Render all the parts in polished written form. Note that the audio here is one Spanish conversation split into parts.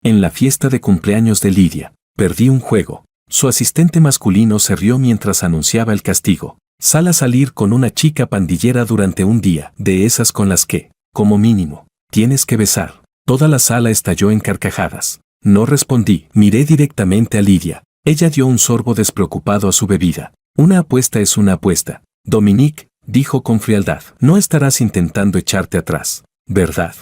En la fiesta de cumpleaños de Lidia, perdí un juego. Su asistente masculino se rió mientras anunciaba el castigo. Sal a salir con una chica pandillera durante un día, de esas con las que, como mínimo, tienes que besar. Toda la sala estalló en carcajadas. No respondí, miré directamente a Lidia. Ella dio un sorbo despreocupado a su bebida. Una apuesta es una apuesta. Dominique, dijo con frialdad, no estarás intentando echarte atrás, ¿verdad?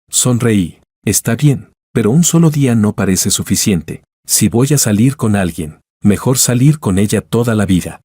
Sonreí. Está bien, pero un solo día no parece suficiente. Si voy a salir con alguien, mejor salir con ella toda la vida.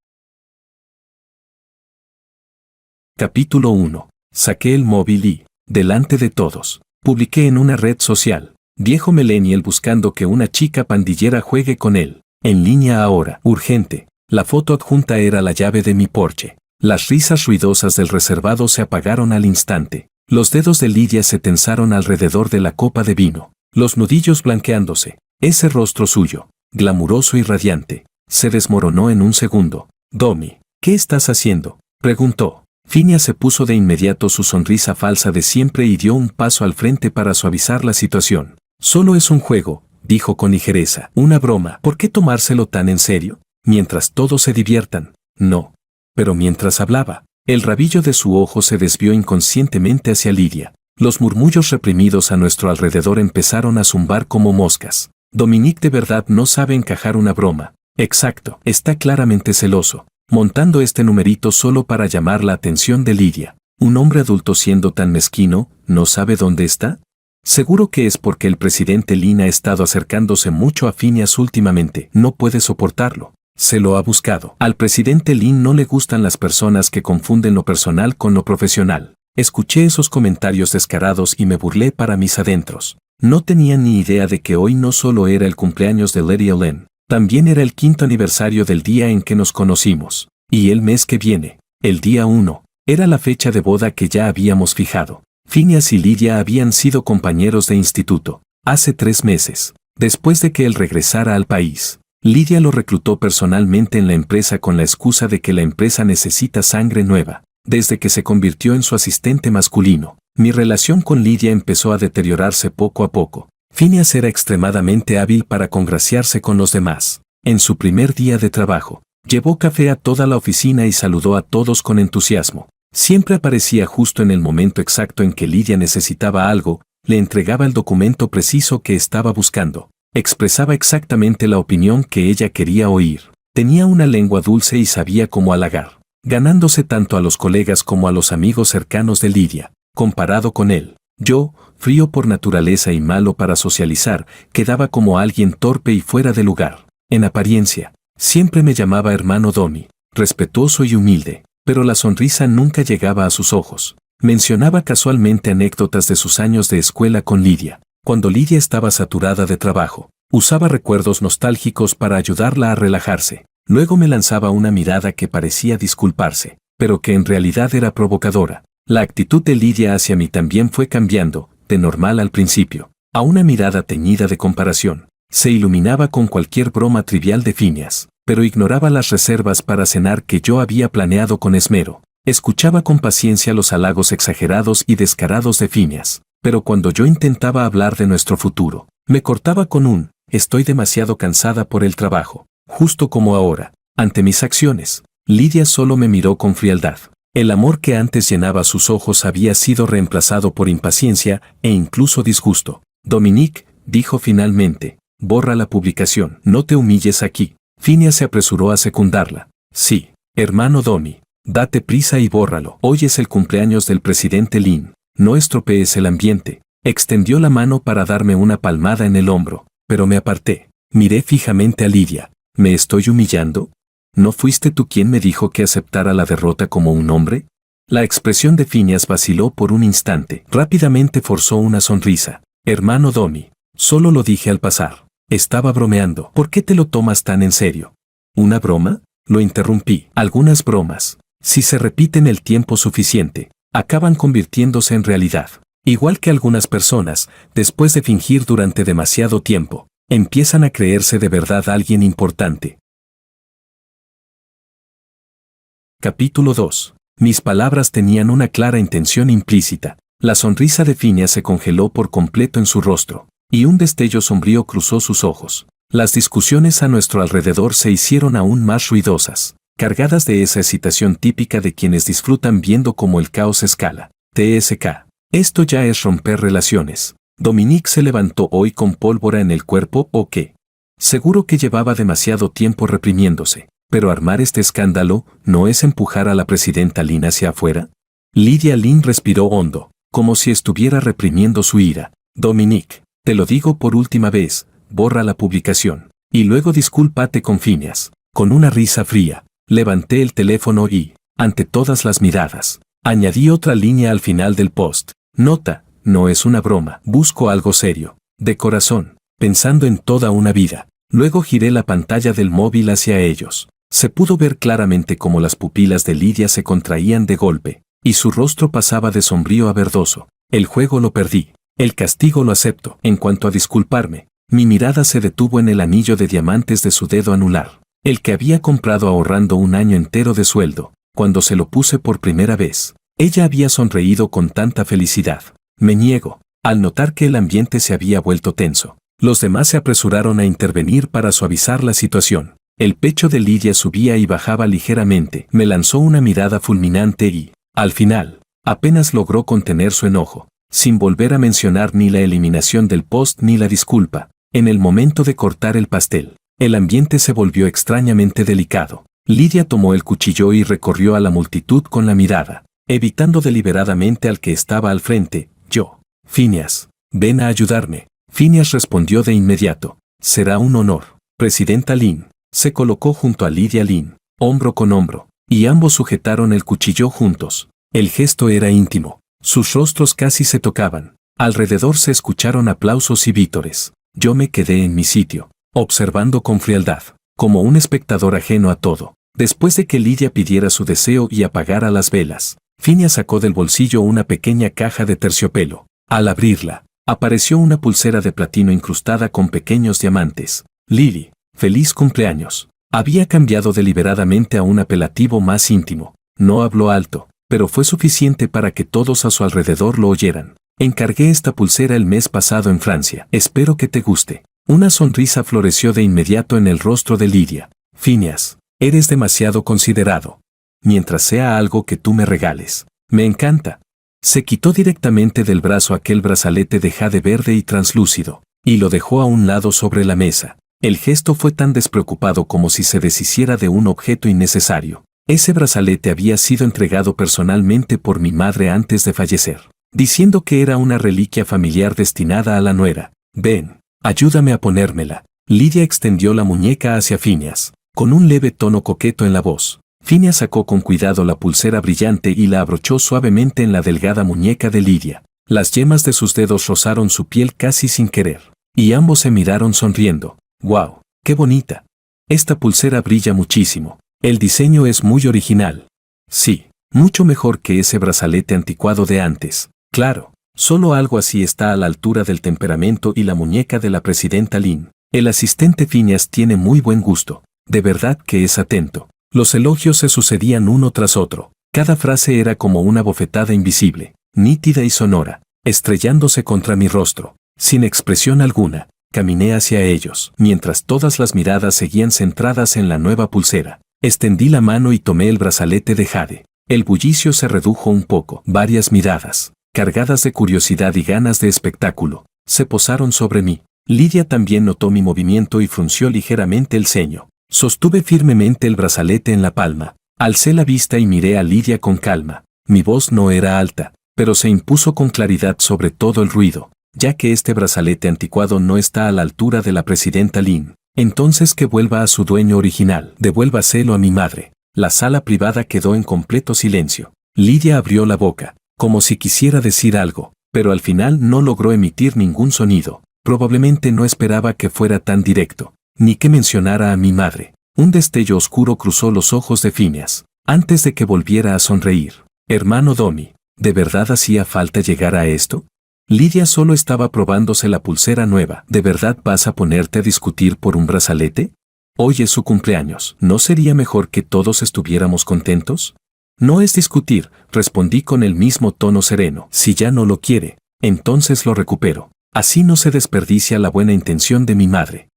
Capítulo 1. Saqué el móvil y, delante de todos, publiqué en una red social, viejo millennial buscando que una chica pandillera juegue con él. En línea ahora, urgente. La foto adjunta era la llave de mi Porsche. Las risas ruidosas del reservado se apagaron al instante. Los dedos de Lidia se tensaron alrededor de la copa de vino, los nudillos blanqueándose. Ese rostro suyo, glamuroso y radiante, se desmoronó en un segundo. Domi, ¿qué estás haciendo?, preguntó. Phineas se puso de inmediato su sonrisa falsa de siempre y dio un paso al frente para suavizar la situación. Solo es un juego, dijo con ligereza. Una broma. ¿Por qué tomárselo tan en serio? Mientras todos se diviertan. No. Pero mientras hablaba, el rabillo de su ojo se desvió inconscientemente hacia Lidia. Los murmullos reprimidos a nuestro alrededor empezaron a zumbar como moscas. Dominique de verdad no sabe encajar una broma. Exacto. Está claramente celoso, montando este numerito solo para llamar la atención de Lidia. Un hombre adulto siendo tan mezquino, ¿no sabe dónde está? Seguro que es porque el presidente Lin ha estado acercándose mucho a Phineas últimamente. No puede soportarlo. Se lo ha buscado. Al presidente Lin no le gustan las personas que confunden lo personal con lo profesional. Escuché esos comentarios descarados y me burlé para mis adentros. No tenía ni idea de que hoy no solo era el cumpleaños de Lady Ellen, también era el 5º aniversario del día en que nos conocimos. Y el mes que viene, el día 1, era la fecha de boda que ya habíamos fijado. Phineas y Lidia habían sido compañeros de instituto. Hace 3 meses, después de que él regresara al país, Lidia lo reclutó personalmente en la empresa con la excusa de que la empresa necesita sangre nueva. Desde que se convirtió en su asistente masculino, mi relación con Lidia empezó a deteriorarse poco a poco. Phineas era extremadamente hábil para congraciarse con los demás. En su primer día de trabajo, llevó café a toda la oficina y saludó a todos con entusiasmo. Siempre aparecía justo en el momento exacto en que Lidia necesitaba algo, le entregaba el documento preciso que estaba buscando. Expresaba exactamente la opinión que ella quería oír. Tenía una lengua dulce y sabía cómo halagar, ganándose tanto a los colegas como a los amigos cercanos de Lidia. Comparado con él, yo, frío por naturaleza y malo para socializar, quedaba como alguien torpe y fuera de lugar. En apariencia, siempre me llamaba hermano Domi, respetuoso y humilde, pero la sonrisa nunca llegaba a sus ojos. Mencionaba casualmente anécdotas de sus años de escuela con Lidia. Cuando Lidia estaba saturada de trabajo, usaba recuerdos nostálgicos para ayudarla a relajarse. Luego me lanzaba una mirada que parecía disculparse, pero que en realidad era provocadora. La actitud de Lidia hacia mí también fue cambiando, de normal al principio, a una mirada teñida de comparación. Se iluminaba con cualquier broma trivial de Phineas, pero ignoraba las reservas para cenar que yo había planeado con esmero. Escuchaba con paciencia los halagos exagerados y descarados de Phineas, pero cuando yo intentaba hablar de nuestro futuro, me cortaba con un «estoy demasiado cansada por el trabajo». Justo como ahora, ante mis acciones, Lidia solo me miró con frialdad. El amor que antes llenaba sus ojos había sido reemplazado por impaciencia e incluso disgusto. Dominique, dijo finalmente, borra la publicación. No te humilles aquí. Phineas se apresuró a secundarla. Sí, hermano Domi, date prisa y bórralo. Hoy es el cumpleaños del presidente Lin. No estropees el ambiente. Extendió la mano para darme una palmada en el hombro, pero me aparté. Miré fijamente a Lidia. ¿Me estoy humillando? ¿No fuiste tú quien me dijo que aceptara la derrota como un hombre? La expresión de Phineas vaciló por un instante. Rápidamente forzó una sonrisa. Hermano Domi, solo lo dije al pasar. Estaba bromeando. ¿Por qué te lo tomas tan en serio? ¿Una broma? Lo interrumpí. Algunas bromas, si se repiten el tiempo suficiente, acaban convirtiéndose en realidad. Igual que algunas personas, después de fingir durante demasiado tiempo, empiezan a creerse de verdad alguien importante. Capítulo 2. Mis palabras tenían una clara intención implícita. La sonrisa de Phineas se congeló por completo en su rostro. y un destello sombrío cruzó sus ojos. Las discusiones a nuestro alrededor se hicieron aún más ruidosas, cargadas de esa excitación típica de quienes disfrutan viendo cómo el caos escala. TSK. Esto ya es romper relaciones. Dominique se levantó hoy con pólvora en el cuerpo ¿o qué? Seguro que llevaba demasiado tiempo reprimiéndose, pero armar este escándalo ¿no es empujar a la presidenta Lynn hacia afuera? Lydia Lynn respiró hondo, como si estuviera reprimiendo su ira. Dominique, te lo digo por última vez, borra la publicación. Y luego discúlpate con Phineas. Con una risa fría, levanté el teléfono y, ante todas las miradas, añadí otra línea al final del post. Nota, no es una broma, busco algo serio, de corazón, pensando en toda una vida. Luego giré la pantalla del móvil hacia ellos. Se pudo ver claramente cómo las pupilas de Lydia se contraían de golpe, y su rostro pasaba de sombrío a verdoso. El juego lo perdí. El castigo lo acepto. En cuanto a disculparme, mi mirada se detuvo en el anillo de diamantes de su dedo anular, el que había comprado ahorrando un año entero de sueldo. Cuando se lo puse por primera vez, ella había sonreído con tanta felicidad. Me niego, al notar que el ambiente se había vuelto tenso. Los demás se apresuraron a intervenir para suavizar la situación. El pecho de Lydia subía y bajaba ligeramente. Me lanzó una mirada fulminante y, al final, apenas logró contener su enojo, sin volver a mencionar ni la eliminación del post ni la disculpa. En el momento de cortar el pastel, el ambiente se volvió extrañamente delicado. Lydia tomó el cuchillo y recorrió a la multitud con la mirada, evitando deliberadamente al que estaba al frente. Yo. Phineas, ven a ayudarme. Phineas respondió de inmediato. Será un honor. Presidenta Lynn. Se colocó junto a Lydia Lynn, hombro con hombro, y ambos sujetaron el cuchillo juntos. El gesto era íntimo. Sus rostros casi se tocaban. Alrededor se escucharon aplausos y vítores. Yo me quedé en mi sitio, observando con frialdad, como un espectador ajeno a todo. Después de que Lydia pidiera su deseo y apagara las velas, Phineas sacó del bolsillo una pequeña caja de terciopelo. Al abrirla, apareció una pulsera de platino incrustada con pequeños diamantes. Lily, feliz cumpleaños. Había cambiado deliberadamente a un apelativo más íntimo. No habló alto, pero fue suficiente para que todos a su alrededor lo oyeran. Encargué esta pulsera el mes pasado en Francia. Espero que te guste. Una sonrisa floreció de inmediato en el rostro de Lydia. Phineas, eres demasiado considerado. Mientras sea algo que tú me regales. Me encanta. Se quitó directamente del brazo aquel brazalete de jade verde y translúcido, y lo dejó a un lado sobre la mesa. El gesto fue tan despreocupado como si se deshiciera de un objeto innecesario. Ese brazalete había sido entregado personalmente por mi madre antes de fallecer, diciendo que era una reliquia familiar destinada a la nuera. Ven, ayúdame a ponérmela. Lydia extendió la muñeca hacia Phineas, con un leve tono coqueto en la voz. Phineas sacó con cuidado la pulsera brillante y la abrochó suavemente en la delgada muñeca de Lydia. Las yemas de sus dedos rozaron su piel casi sin querer, y ambos se miraron sonriendo. ¡Wow! ¡Qué bonita! Esta pulsera brilla muchísimo. El diseño es muy original. Sí, mucho mejor que ese brazalete anticuado de antes. Claro, solo algo así está a la altura del temperamento y la muñeca de la presidenta Lynn. El asistente Phineas tiene muy buen gusto. De verdad que es atento. Los elogios se sucedían uno tras otro. Cada frase era como una bofetada invisible, nítida y sonora, estrellándose contra mi rostro. Sin expresión alguna, caminé hacia ellos, mientras todas las miradas seguían centradas en la nueva pulsera. Extendí la mano y tomé el brazalete de jade. El bullicio se redujo un poco. Varias miradas, cargadas de curiosidad y ganas de espectáculo, se posaron sobre mí. Lydia también notó mi movimiento y frunció ligeramente el ceño. Sostuve firmemente el brazalete en la palma. Alcé la vista y miré a Lydia con calma. Mi voz no era alta, pero se impuso con claridad sobre todo el ruido. Ya que este brazalete anticuado no está a la altura de la presidenta Lynn, entonces que vuelva a su dueño original. Devuélvaselo a mi madre. La sala privada quedó en completo silencio. Lydia abrió la boca, como si quisiera decir algo, pero al final no logró emitir ningún sonido. Probablemente no esperaba que fuera tan directo, ni que mencionara a mi madre. Un destello oscuro cruzó los ojos de Phineas, antes de que volviera a sonreír. Hermano Domi, ¿de verdad hacía falta llegar a esto? Lydia solo estaba probándose la pulsera nueva. ¿De verdad vas a ponerte a discutir por un brazalete? Hoy es su cumpleaños. ¿No sería mejor que todos estuviéramos contentos? No es discutir, respondí con el mismo tono sereno. Si ya no lo quiere, entonces lo recupero. Así no se desperdicia la buena intención de mi madre.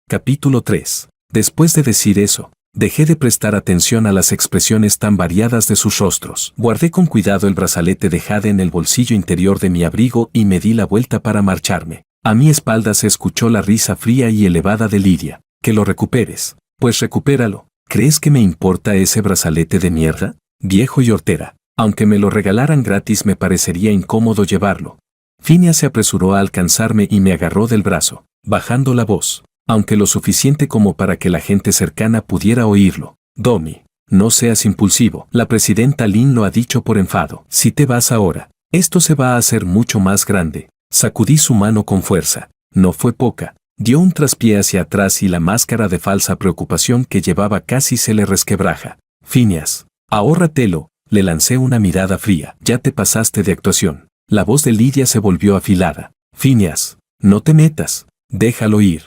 Capítulo 3. Después de decir eso, dejé de prestar atención a las expresiones tan variadas de sus rostros. Guardé con cuidado el brazalete de jade en el bolsillo interior de mi abrigo y me di la vuelta para marcharme. A mi espalda se escuchó la risa fría y elevada de Lidia. Que lo recuperes. Pues recupéralo. ¿Crees que me importa ese brazalete de mierda? Viejo y hortera. Aunque me lo regalaran gratis me parecería incómodo llevarlo. Phineas se apresuró a alcanzarme y me agarró del brazo, bajando la voz, aunque lo suficiente como para que la gente cercana pudiera oírlo. Domi, no seas impulsivo. La presidenta Lynn lo ha dicho por enfado. Si te vas ahora, esto se va a hacer mucho más grande. Sacudí su mano con fuerza. No fue poca. Dio un traspié hacia atrás y la máscara de falsa preocupación que llevaba casi se le resquebraja. Phineas, ahórratelo. Le lancé una mirada fría. Ya te pasaste de actuación. La voz de Lidia se volvió afilada. Phineas, no te metas. Déjalo ir.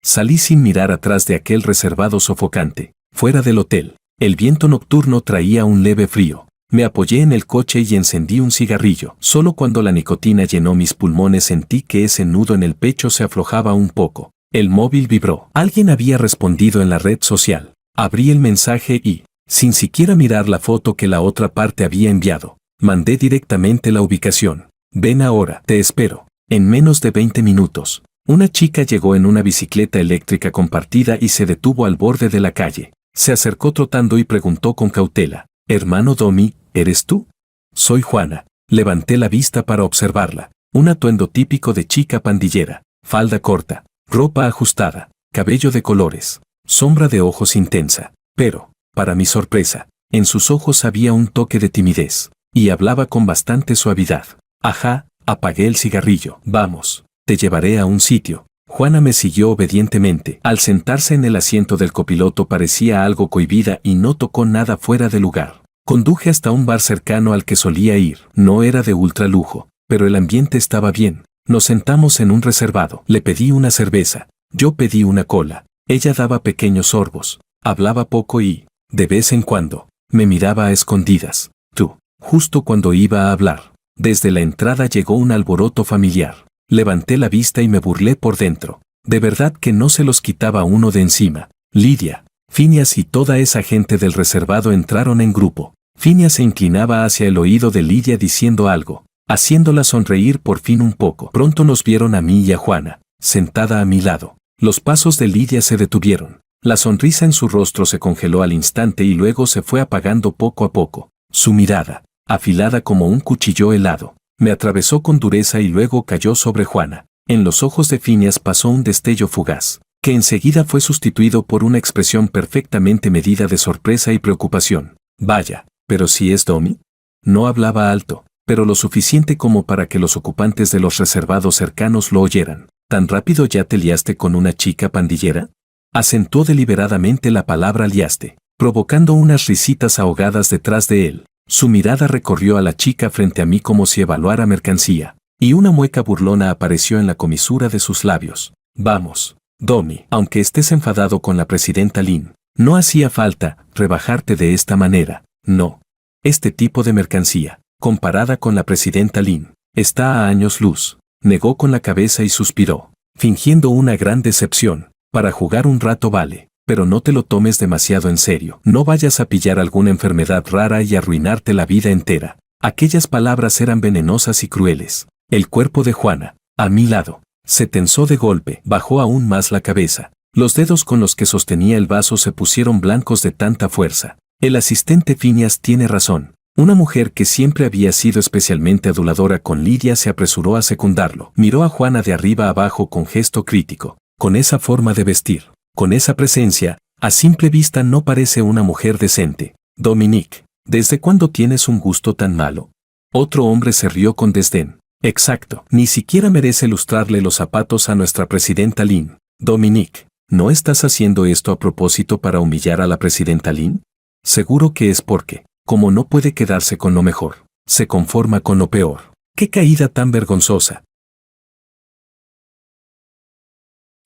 Salí sin mirar atrás de aquel reservado sofocante. Fuera del hotel, el viento nocturno traía un leve frío. Me apoyé en el coche y encendí un cigarrillo. Solo cuando la nicotina llenó mis pulmones sentí que ese nudo en el pecho se aflojaba un poco. El móvil vibró. Alguien había respondido en la red social. Abrí el mensaje y, sin siquiera mirar la foto que la otra parte había enviado, mandé directamente la ubicación. Ven ahora, te espero. En menos de 20 minutos, una chica llegó en una bicicleta eléctrica compartida y se detuvo al borde de la calle. Se acercó trotando y preguntó con cautela, «Hermano Domi, ¿eres tú?» «Soy Juana». Levanté la vista para observarla. Un atuendo típico de chica pandillera, falda corta, ropa ajustada, cabello de colores, sombra de ojos intensa. Pero, para mi sorpresa, en sus ojos había un toque de timidez, y hablaba con bastante suavidad. «Ajá», apagué el cigarrillo. «Vamos, te llevaré a un sitio». Juana me siguió obedientemente. Al sentarse en el asiento del copiloto parecía algo cohibida y no tocó nada fuera de lugar. Conduje hasta un bar cercano al que solía ir. No era de ultra lujo, pero el ambiente estaba bien. Nos sentamos en un reservado. Le pedí una cerveza. Yo pedí una cola. Ella daba pequeños sorbos. Hablaba poco y, de vez en cuando, me miraba a escondidas. Tú, justo cuando iba a hablar, desde la entrada llegó un alboroto familiar. Levanté la vista y me burlé por dentro. De verdad que no se los quitaba uno de encima. Lidia, Phineas y toda esa gente del reservado entraron en grupo. Phineas se inclinaba hacia el oído de Lidia diciendo algo, haciéndola sonreír por fin un poco. Pronto nos vieron a mí y a Juana, sentada a mi lado. Los pasos de Lidia se detuvieron. La sonrisa en su rostro se congeló al instante y luego se fue apagando poco a poco. Su mirada, afilada como un cuchillo helado, me atravesó con dureza y luego cayó sobre Juana. En los ojos de Phineas pasó un destello fugaz, que enseguida fue sustituido por una expresión perfectamente medida de sorpresa y preocupación. Vaya, ¿pero si es Domi? No hablaba alto, pero lo suficiente como para que los ocupantes de los reservados cercanos lo oyeran. ¿Tan rápido ya te liaste con una chica pandillera? Acentuó deliberadamente la palabra liaste, provocando unas risitas ahogadas detrás de él. Su mirada recorrió a la chica frente a mí como si evaluara mercancía, y una mueca burlona apareció en la comisura de sus labios. Vamos, Domi, aunque estés enfadado con la presidenta Lynn, no hacía falta rebajarte de esta manera. No. Este tipo de mercancía, comparada con la presidenta Lynn, está a años luz. Negó con la cabeza y suspiró, fingiendo una gran decepción. Para jugar un rato vale. Pero no te lo tomes demasiado en serio. No vayas a pillar alguna enfermedad rara y arruinarte la vida entera. Aquellas palabras eran venenosas y crueles. El cuerpo de Juana, a mi lado, se tensó de golpe. Bajó aún más la cabeza. Los dedos con los que sostenía el vaso se pusieron blancos de tanta fuerza. El asistente Phineas tiene razón. Una mujer que siempre había sido especialmente aduladora con Lidia se apresuró a secundarlo. Miró a Juana de arriba abajo con gesto crítico. Con esa forma de vestir, con esa presencia, a simple vista no parece una mujer decente. Dominique, ¿desde cuándo tienes un gusto tan malo? Otro hombre se rió con desdén. Exacto, ni siquiera merece lustrarle los zapatos a nuestra presidenta Lynn. Dominique, ¿no estás haciendo esto a propósito para humillar a la presidenta Lynn? Seguro que es porque, como no puede quedarse con lo mejor, se conforma con lo peor. ¡Qué caída tan vergonzosa!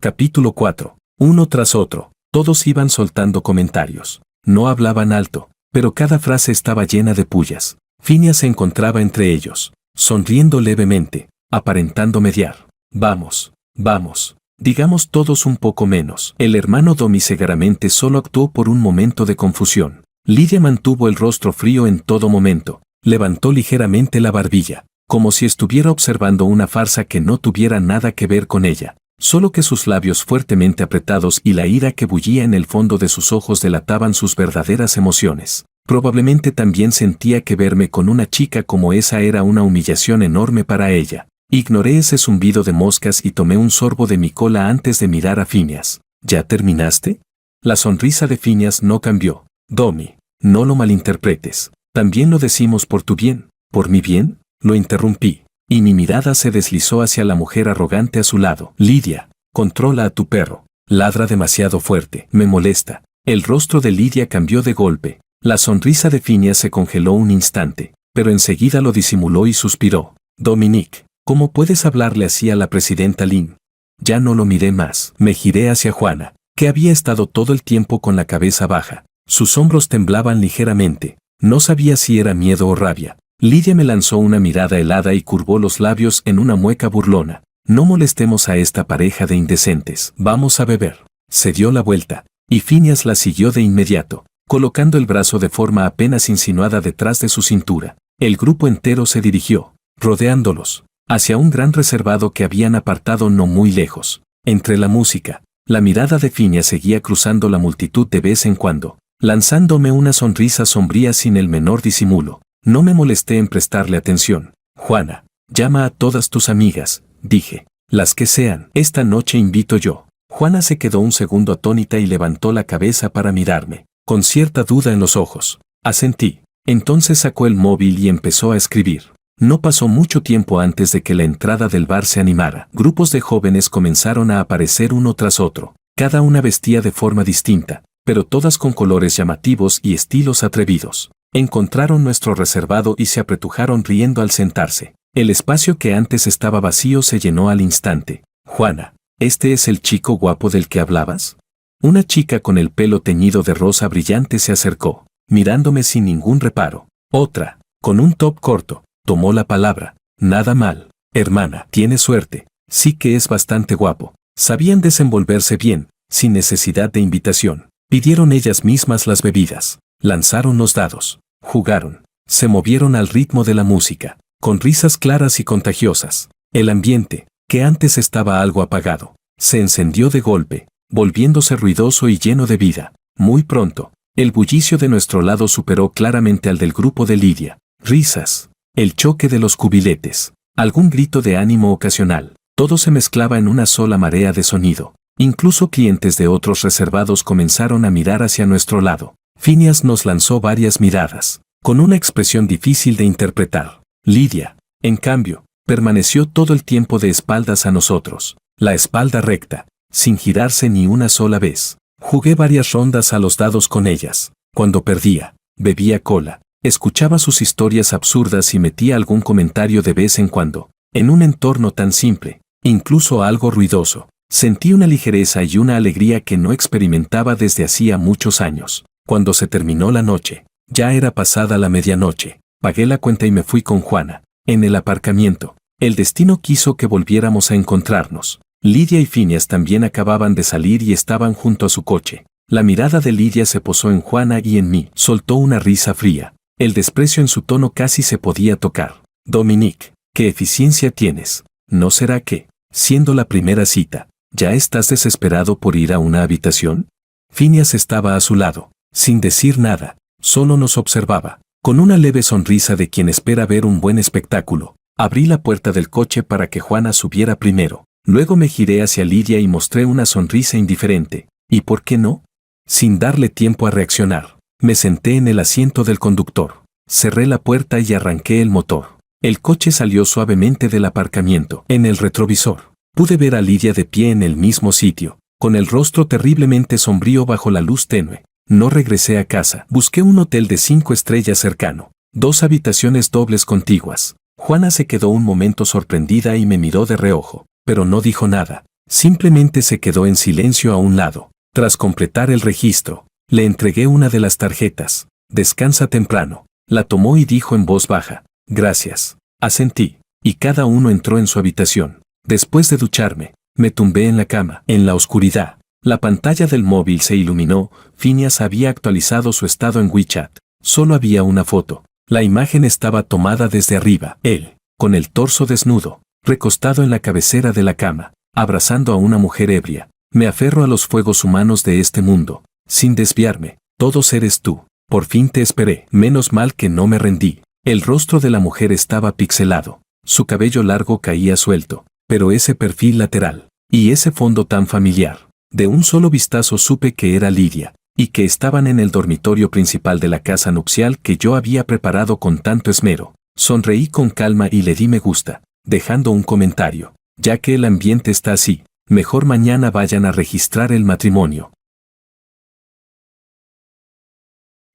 Capítulo 4. Uno tras otro, todos iban soltando comentarios. No hablaban alto, pero cada frase estaba llena de pullas. Phineas se encontraba entre ellos. sonriendo levemente, aparentando mediar. Vamos, vamos, digamos todos un poco menos. El hermano Domi segaramente solo actuó por un momento de confusión. Lidia mantuvo el rostro frío en todo momento, levantó ligeramente la barbilla, como si estuviera observando una farsa que no tuviera nada que ver con ella. Solo que sus labios fuertemente apretados y la ira que bullía en el fondo de sus ojos delataban sus verdaderas emociones. Probablemente también sentía que verme con una chica como esa era una humillación enorme para ella. Ignoré ese zumbido de moscas y tomé un sorbo de mi cola antes de mirar a Phineas. ¿Ya terminaste? La sonrisa de Phineas no cambió. Domi, no lo malinterpretes. También lo decimos por tu bien. ¿Por mi bien? Lo interrumpí, y mi mirada se deslizó hacia la mujer arrogante a su lado. Lidia, controla a tu perro. Ladra demasiado fuerte. Me molesta. El rostro de Lidia cambió de golpe. La sonrisa de Phineas se congeló un instante, pero enseguida lo disimuló y suspiró. Dominique, ¿cómo puedes hablarle así a la presidenta Lynn? Ya no lo miré más. Me giré hacia Juana, que había estado todo el tiempo con la cabeza baja. Sus hombros temblaban ligeramente. No sabía si era miedo o rabia. Lidia me lanzó una mirada helada y curvó los labios en una mueca burlona. No molestemos a esta pareja de indecentes. Vamos a beber. Se dio la vuelta, y Phineas la siguió de inmediato, colocando el brazo de forma apenas insinuada detrás de su cintura. El grupo entero se dirigió, rodeándolos, hacia un gran reservado que habían apartado no muy lejos. Entre la música, la mirada de Phineas seguía cruzando la multitud de vez en cuando, lanzándome una sonrisa sombría sin el menor disimulo. No me molesté en prestarle atención. Juana, llama a todas tus amigas, dije, las que sean. Esta noche invito yo. Juana se quedó un segundo atónita y levantó la cabeza para mirarme, con cierta duda en los ojos. Asentí. Entonces sacó el móvil y empezó a escribir. No pasó mucho tiempo antes de que la entrada del bar se animara. Grupos de jóvenes comenzaron a aparecer uno tras otro. Cada una vestía de forma distinta, pero todas con colores llamativos y estilos atrevidos. Encontraron nuestro reservado y se apretujaron riendo al sentarse. El espacio que antes estaba vacío se llenó al instante. Juana, ¿este es el chico guapo del que hablabas? Una chica con el pelo teñido de rosa brillante se acercó, mirándome sin ningún reparo. Otra, con un top corto, tomó la palabra. Nada mal, hermana, tiene suerte. Sí que es bastante guapo. Sabían desenvolverse bien, sin necesidad de invitación. Pidieron ellas mismas las bebidas. Lanzaron los dados, jugaron, se movieron al ritmo de la música, con risas claras y contagiosas. El ambiente, que antes estaba algo apagado, se encendió de golpe, volviéndose ruidoso y lleno de vida. Muy pronto, el bullicio de nuestro lado superó claramente al del grupo de Lidia. Risas, el choque de los cubiletes, algún grito de ánimo ocasional, todo se mezclaba en una sola marea de sonido. Incluso clientes de otros reservados comenzaron a mirar hacia nuestro lado. Phineas nos lanzó varias miradas, con una expresión difícil de interpretar. Lidia, en cambio, permaneció todo el tiempo de espaldas a nosotros, la espalda recta, sin girarse ni una sola vez. Jugué varias rondas a los dados con ellas. Cuando perdía, bebía cola, escuchaba sus historias absurdas y metía algún comentario de vez en cuando. En un entorno tan simple, incluso algo ruidoso, sentí una ligereza y una alegría que no experimentaba desde hacía muchos años. Cuando se terminó la noche, ya era pasada la medianoche, pagué la cuenta y me fui con Juana. En el aparcamiento, el destino quiso que volviéramos a encontrarnos. Lidia y Phineas también acababan de salir y estaban junto a su coche. La mirada de Lidia se posó en Juana y en mí. Soltó una risa fría. El desprecio en su tono casi se podía tocar. Dominique, ¿qué eficiencia tienes? ¿No será que, siendo la primera cita, ya estás desesperado por ir a una habitación? Phineas estaba a su lado. Sin decir nada, solo nos observaba, con una leve sonrisa de quien espera ver un buen espectáculo. Abrí la puerta del coche para que Juana subiera primero. Luego me giré hacia Lidia y mostré una sonrisa indiferente. ¿Y por qué no? Sin darle tiempo a reaccionar, me senté en el asiento del conductor. Cerré la puerta y arranqué el motor. El coche salió suavemente del aparcamiento. En el retrovisor, pude ver a Lidia de pie en el mismo sitio, con el rostro terriblemente sombrío bajo la luz tenue. No regresé a casa. Busqué un hotel de 5 estrellas cercano. 2 habitaciones dobles contiguas. Juana se quedó un momento sorprendida y me miró de reojo, pero no dijo nada. Simplemente se quedó en silencio a un lado. Tras completar el registro, le entregué una de las tarjetas. Descansa temprano. La tomó y dijo en voz baja, gracias. Asentí, y cada uno entró en su habitación. Después de ducharme, me tumbé en la cama. En la oscuridad, la pantalla del móvil se iluminó. Phineas había actualizado su estado en WeChat. Solo había una foto. La imagen estaba tomada desde arriba. Él, con el torso desnudo, recostado en la cabecera de la cama, abrazando a una mujer ebria. Me aferro a los fuegos humanos de este mundo, sin desviarme. Todos eres tú. Por fin te esperé. Menos mal que no me rendí. El rostro de la mujer estaba pixelado. Su cabello largo caía suelto, pero ese perfil lateral, y ese fondo tan familiar. De un solo vistazo supe que era Lydia, y que estaban en el dormitorio principal de la casa nupcial que yo había preparado con tanto esmero. Sonreí con calma y le di me gusta, dejando un comentario. Ya que el ambiente está así, mejor mañana vayan a registrar el matrimonio.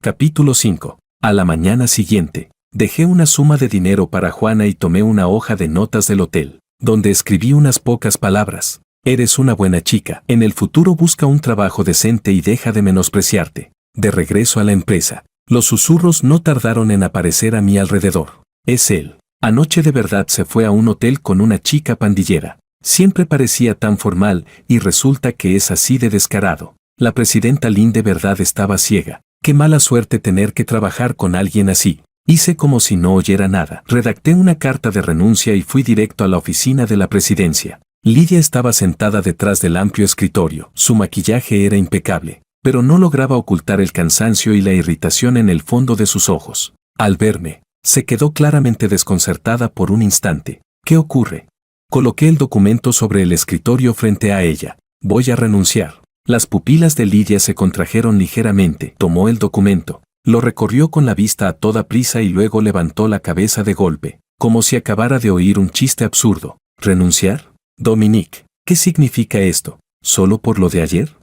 Capítulo 5. A la mañana siguiente, dejé una suma de dinero para Juana y tomé una hoja de notas del hotel, donde escribí unas pocas palabras. Eres una buena chica. En el futuro busca un trabajo decente y deja de menospreciarte. De regreso a la empresa, los susurros no tardaron en aparecer a mi alrededor. Es él. Anoche de verdad se fue a un hotel con una chica pandillera. Siempre parecía tan formal y resulta que es así de descarado. La presidenta Lynn de verdad estaba ciega. Qué mala suerte tener que trabajar con alguien así. Hice como si no oyera nada. Redacté una carta de renuncia y fui directo a la oficina de la presidencia. Lydia estaba sentada detrás del amplio escritorio. Su maquillaje era impecable, pero no lograba ocultar el cansancio y la irritación en el fondo de sus ojos. Al verme, se quedó claramente desconcertada por un instante. ¿Qué ocurre? Coloqué el documento sobre el escritorio frente a ella. Voy a renunciar. Las pupilas de Lydia se contrajeron ligeramente. Tomó el documento, lo recorrió con la vista a toda prisa y luego levantó la cabeza de golpe, como si acabara de oír un chiste absurdo. ¿Renunciar? Dominique, ¿qué significa esto? ¿Solo por lo de ayer?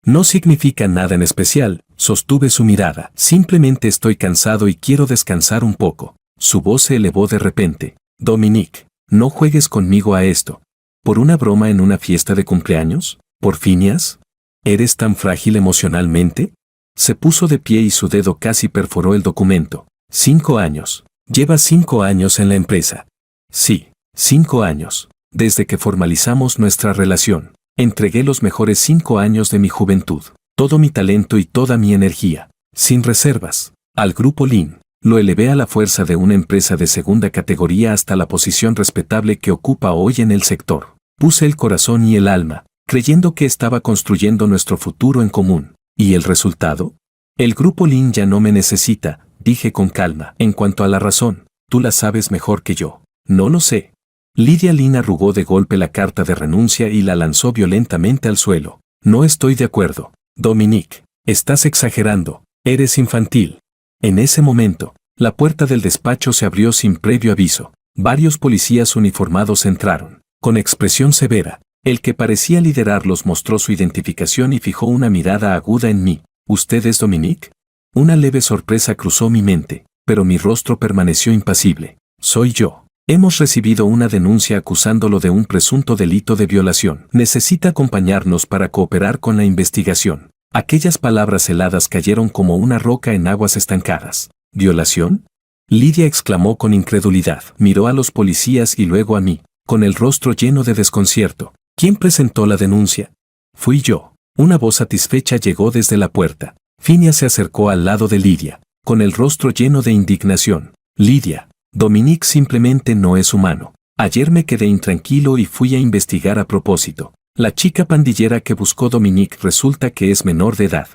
No significa nada en especial, sostuve su mirada. Simplemente estoy cansado y quiero descansar un poco. Su voz se elevó de repente. Dominique, no juegues conmigo a esto. ¿Por una broma en una fiesta de cumpleaños? ¿Por Phineas? ¿Eres tan frágil emocionalmente? Se puso de pie y su dedo casi perforó el documento. 5 años. Lleva 5 años en la empresa. Sí, 5 años. Desde que formalizamos nuestra relación, entregué los mejores 5 años de mi juventud, todo mi talento y toda mi energía, sin reservas, al grupo Lynn. Lo elevé a la fuerza de una empresa de segunda categoría hasta la posición respetable que ocupa hoy en el sector. Puse el corazón y el alma, creyendo que estaba construyendo nuestro futuro en común. ¿Y el resultado? El grupo Lynn ya no me necesita, dije con calma. En cuanto a la razón, tú la sabes mejor que yo. No lo sé. Lydia Lynn arrugó de golpe la carta de renuncia y la lanzó violentamente al suelo. No estoy de acuerdo. Dominique, estás exagerando. Eres infantil. En ese momento, la puerta del despacho se abrió sin previo aviso. Varios policías uniformados entraron. Con expresión severa, el que parecía liderarlos mostró su identificación y fijó una mirada aguda en mí. ¿Usted es Dominique? Una leve sorpresa cruzó mi mente, pero mi rostro permaneció impasible. Soy yo. Hemos recibido una denuncia acusándolo de un presunto delito de violación. Necesita acompañarnos para cooperar con la investigación. Aquellas palabras heladas cayeron como una roca en aguas estancadas. ¿Violación? Lydia exclamó con incredulidad. Miró a los policías y luego a mí, con el rostro lleno de desconcierto. ¿Quién presentó la denuncia? Fui yo. Una voz satisfecha llegó desde la puerta. Phineas se acercó al lado de Lydia, con el rostro lleno de indignación. Lydia, Dominique simplemente no es humano. Ayer me quedé intranquilo y fui a investigar a propósito. La chica pandillera que buscó Dominique resulta que es menor de edad.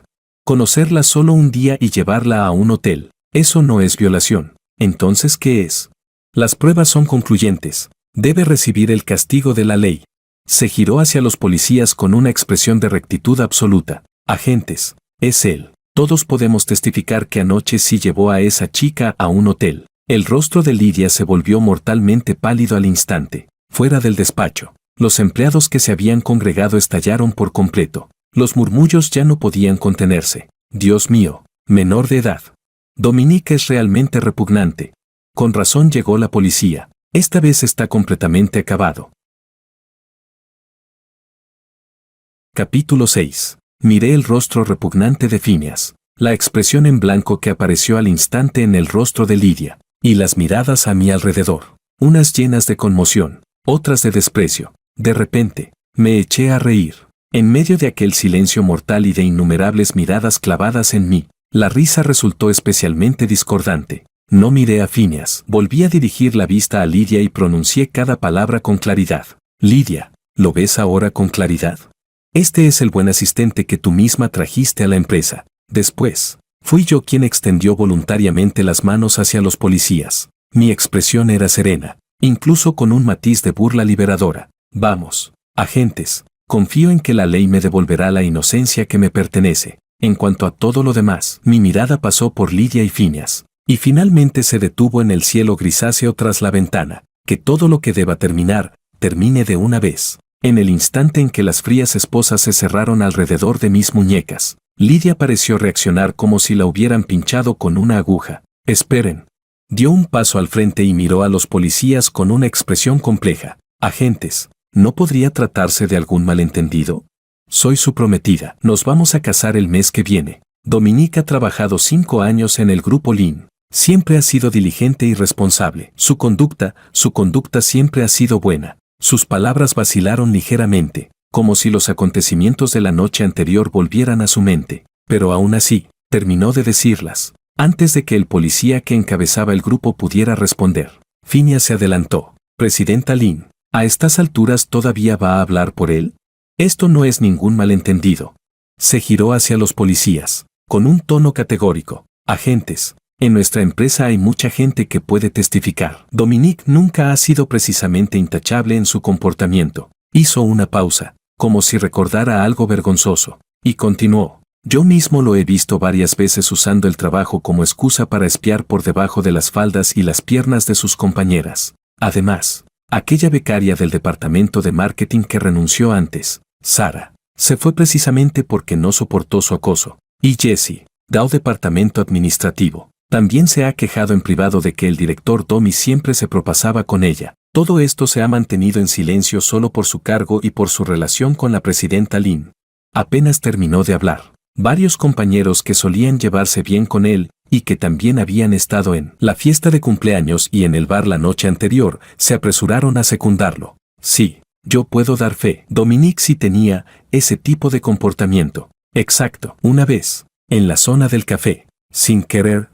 Conocerla solo un día y llevarla a un hotel, eso no es violación. Entonces, ¿qué es? Las pruebas son concluyentes. Debe recibir el castigo de la ley. Se giró hacia los policías con una expresión de rectitud absoluta. Agentes, es él. Todos podemos testificar que anoche sí llevó a esa chica a un hotel. El rostro de Lydia se volvió mortalmente pálido al instante. Fuera del despacho, los empleados que se habían congregado estallaron por completo. Los murmullos ya no podían contenerse. Dios mío, menor de edad. Dominique es realmente repugnante. Con razón llegó la policía. Esta vez está completamente acabado. Capítulo 6. Miré el rostro repugnante de Phineas, la expresión en blanco que apareció al instante en el rostro de Lydia, y las miradas a mi alrededor. unas llenas de conmoción, otras de desprecio. De repente, me eché a reír. En medio de aquel silencio mortal y de innumerables miradas clavadas en mí, la risa resultó especialmente discordante. No miré a Phineas, volví a dirigir la vista a Lydia y pronuncié cada palabra con claridad. Lydia, ¿lo ves ahora con claridad? Este es el buen asistente que tú misma trajiste a la empresa. Después, fui yo quien extendió voluntariamente las manos hacia los policías. Mi expresión era serena, incluso con un matiz de burla liberadora. Vamos, agentes, confío en que la ley me devolverá la inocencia que me pertenece. En cuanto a todo lo demás, mi mirada pasó por Lydia y Phineas, y finalmente se detuvo en el cielo grisáceo tras la ventana. Que todo lo que deba terminar, termine de una vez. En el instante en que las frías esposas se cerraron alrededor de mis muñecas, Lydia pareció reaccionar como si la hubieran pinchado con una aguja. Esperen. Dio un paso al frente y miró a los policías con una expresión compleja. Agentes, ¿no podría tratarse de algún malentendido? Soy su prometida. Nos vamos a casar el mes que viene. Dominique ha trabajado 5 años en el grupo Lin. Siempre ha sido diligente y responsable. Su conducta siempre ha sido buena. Sus palabras vacilaron ligeramente, como si los acontecimientos de la noche anterior volvieran a su mente, pero aún así, terminó de decirlas, antes de que el policía que encabezaba el grupo pudiera responder. Phineas se adelantó. Presidenta Lin, ¿a estas alturas todavía va a hablar por él? Esto no es ningún malentendido. Se giró hacia los policías, con un tono categórico. Agentes, en nuestra empresa hay mucha gente que puede testificar. Dominique nunca ha sido precisamente intachable en su comportamiento. Hizo una pausa, como si recordara algo vergonzoso, y continuó. Yo mismo lo he visto varias veces usando el trabajo como excusa para espiar por debajo de las faldas y las piernas de sus compañeras. Además, aquella becaria del departamento de marketing que renunció antes, Sara, se fue precisamente porque no soportó su acoso. Y Jessie, del departamento administrativo, también se ha quejado en privado de que el director Domi siempre se propasaba con ella. Todo esto se ha mantenido en silencio solo por su cargo y por su relación con la presidenta Lin. Apenas terminó de hablar, varios compañeros que solían llevarse bien con él y que también habían estado en la fiesta de cumpleaños y en el bar la noche anterior, se apresuraron a secundarlo. Sí, yo puedo dar fe. Dominique sí tenía ese tipo de comportamiento. Exacto. Una vez, en la zona del café, sin querer,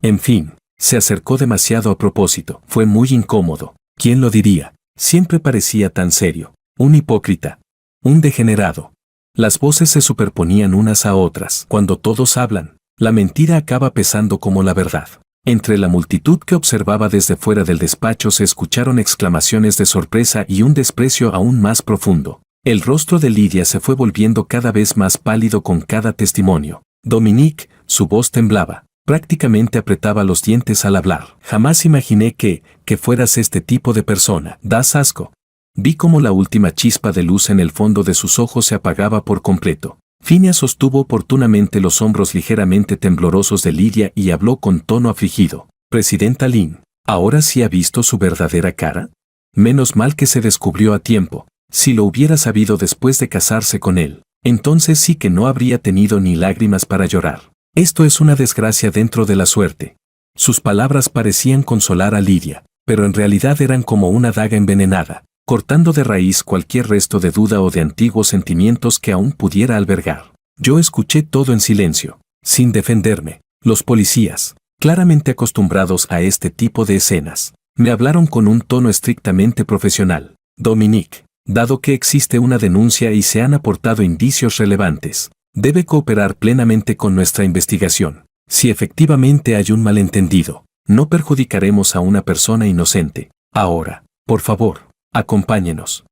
en fin, se acercó demasiado a propósito. Fue muy incómodo. ¿Quién lo diría? Siempre parecía tan serio. Un hipócrita. Un degenerado. Las voces se superponían unas a otras. Cuando todos hablan, la mentira acaba pesando como la verdad. Entre la multitud que observaba desde fuera del despacho se escucharon exclamaciones de sorpresa y un desprecio aún más profundo. El rostro de Lydia se fue volviendo cada vez más pálido con cada testimonio. Dominique, su voz temblaba. Prácticamente apretaba los dientes al hablar. Jamás imaginé que fueras este tipo de persona. Das asco. Vi como la última chispa de luz en el fondo de sus ojos se apagaba por completo. Phineas sostuvo oportunamente los hombros ligeramente temblorosos de Lydia y habló con tono afligido. Presidenta Lin, ¿ahora sí ha visto su verdadera cara? Menos mal que se descubrió a tiempo. Si lo hubiera sabido después de casarse con él, entonces sí que no habría tenido ni lágrimas para llorar. Esto es una desgracia dentro de la suerte. Sus palabras parecían consolar a Lydia, pero en realidad eran como una daga envenenada, cortando de raíz cualquier resto de duda o de antiguos sentimientos que aún pudiera albergar. Yo escuché todo en silencio, sin defenderme. Los policías, claramente acostumbrados a este tipo de escenas, me hablaron con un tono estrictamente profesional. Dominique, dado que existe una denuncia y se han aportado indicios relevantes, debe cooperar plenamente con nuestra investigación. Si efectivamente hay un malentendido, no perjudicaremos a una persona inocente. Ahora, por favor, acompáñenos.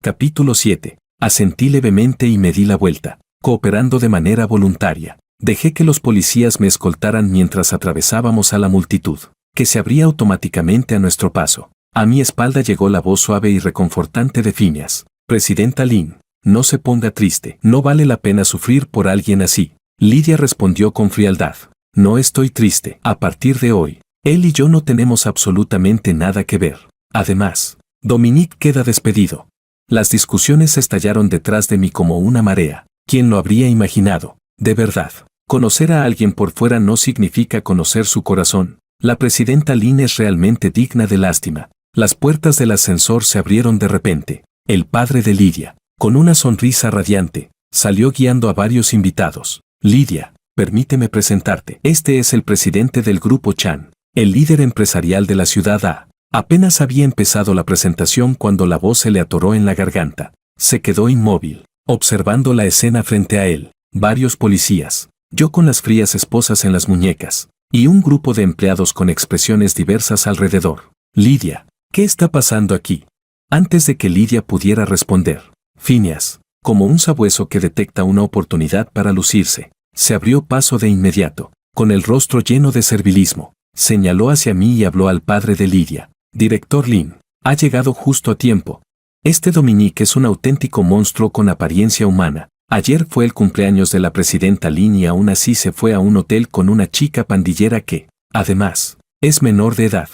Capítulo 7. Asentí levemente y me di la vuelta, cooperando de manera voluntaria. Dejé que los policías me escoltaran mientras atravesábamos a la multitud, que se abría automáticamente a nuestro paso. A mi espalda llegó la voz suave y reconfortante de Phineas. Presidenta Lin, no se ponga triste. No vale la pena sufrir por alguien así. Lydia respondió con frialdad. No estoy triste. A partir de hoy, él y yo no tenemos absolutamente nada que ver. Además, Dominique queda despedido. Las discusiones estallaron detrás de mí como una marea. ¿Quién lo habría imaginado? De verdad, conocer a alguien por fuera no significa conocer su corazón. La presidenta Lin es realmente digna de lástima. Las puertas del ascensor se abrieron de repente. El padre de Lidia, con una sonrisa radiante, salió guiando a varios invitados. Lidia, permíteme presentarte. Este es el presidente del Grupo Chan, el líder empresarial de la ciudad A. Apenas había empezado la presentación cuando la voz se le atoró en la garganta. Se quedó inmóvil, observando la escena frente a él. Varios policías, yo con las frías esposas en las muñecas, y un grupo de empleados con expresiones diversas alrededor. Lidia, ¿qué está pasando aquí? Antes de que Lidia pudiera responder, Phineas, como un sabueso que detecta una oportunidad para lucirse, se abrió paso de inmediato, con el rostro lleno de servilismo, señaló hacia mí y habló al padre de Lidia. Director Lin, ha llegado justo a tiempo. Este Dominique es un auténtico monstruo con apariencia humana. Ayer fue el cumpleaños de la presidenta Lin y aún así se fue a un hotel con una chica pandillera que, además, es menor de edad.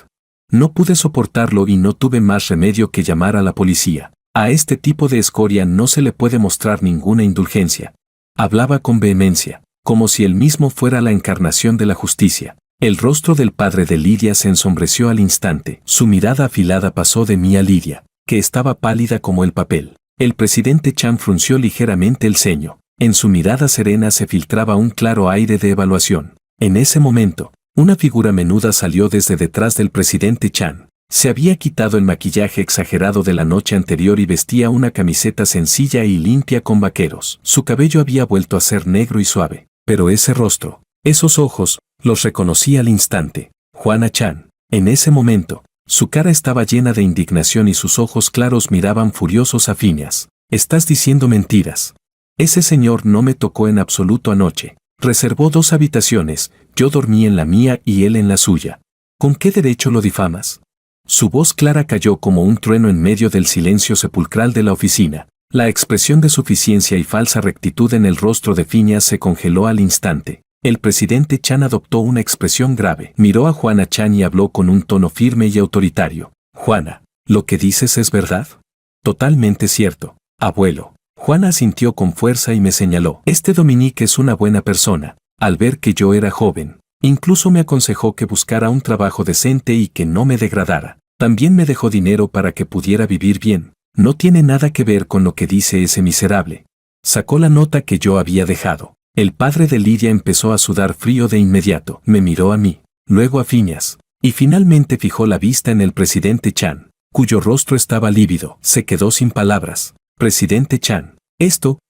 No pude soportarlo y no tuve más remedio que llamar a la policía. A este tipo de escoria no se le puede mostrar ninguna indulgencia. Hablaba con vehemencia, como si él mismo fuera la encarnación de la justicia. El rostro del padre de Lidia se ensombreció al instante. Su mirada afilada pasó de mí a Lidia, que estaba pálida como el papel. El presidente Chan frunció ligeramente el ceño. En su mirada serena se filtraba un claro aire de evaluación. En ese momento, una figura menuda salió desde detrás del presidente Chan. Se había quitado el maquillaje exagerado de la noche anterior y vestía una camiseta sencilla y limpia con vaqueros. Su cabello había vuelto a ser negro y suave, pero ese rostro, esos ojos, los reconocí al instante. Juana Chan. En ese momento, su cara estaba llena de indignación y sus ojos claros miraban furiosos a Phineas. Estás diciendo mentiras. Ese señor no me tocó en absoluto anoche. Reservó 2 habitaciones, yo dormí en la mía y él en la suya. ¿Con qué derecho lo difamas? Su voz clara cayó como un trueno en medio del silencio sepulcral de la oficina. La expresión de suficiencia y falsa rectitud en el rostro de Phineas se congeló al instante. El presidente Chan adoptó una expresión grave. Miró a Juana Chan y habló con un tono firme y autoritario. Juana, ¿lo que dices es verdad? Totalmente cierto, abuelo. Juana asintió con fuerza y me señaló. Este Dominique es una buena persona. Al ver que yo era joven, incluso me aconsejó que buscara un trabajo decente y que no me degradara. También me dejó dinero para que pudiera vivir bien. No tiene nada que ver con lo que dice ese miserable. Sacó la nota que yo había dejado. El padre de Lidia empezó a sudar frío de inmediato. Me miró a mí, luego a Phineas, y finalmente fijó la vista en el presidente Chan, cuyo rostro estaba lívido. Se quedó sin palabras. Presidente Chan, esto